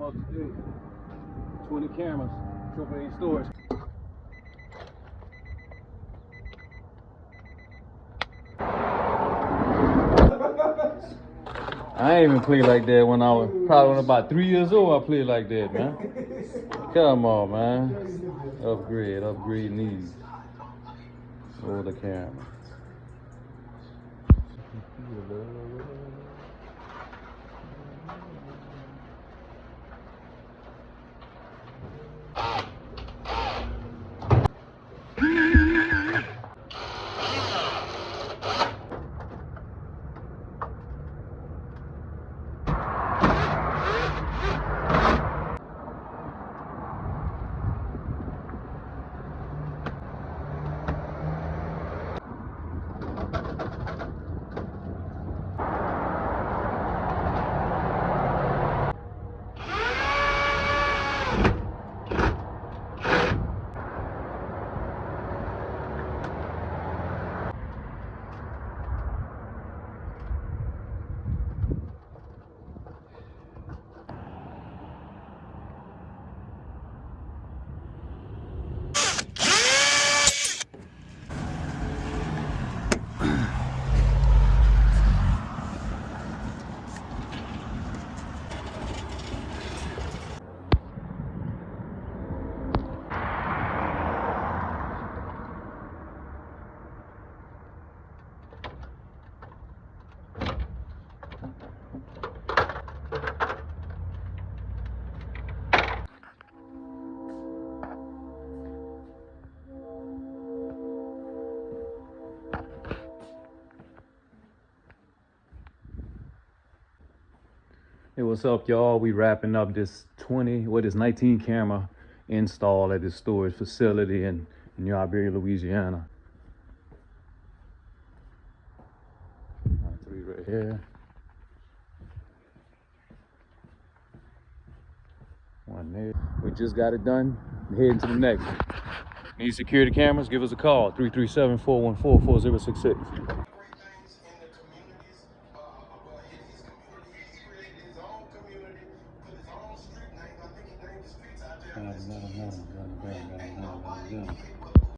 Almost 20 cameras, AAA stores. I ain't even played like that when I was probably about 3 years old. I played like that, man. Come on, man. Upgrade needs. Roll the camera. Hey, what's up, y'all? We wrapping up this 19 camera install at this storage facility in New Iberia, Louisiana. 3 right here. 1 there. We just got it done. We're heading to the next one. Need security cameras? Give us a call, 337-414-4066.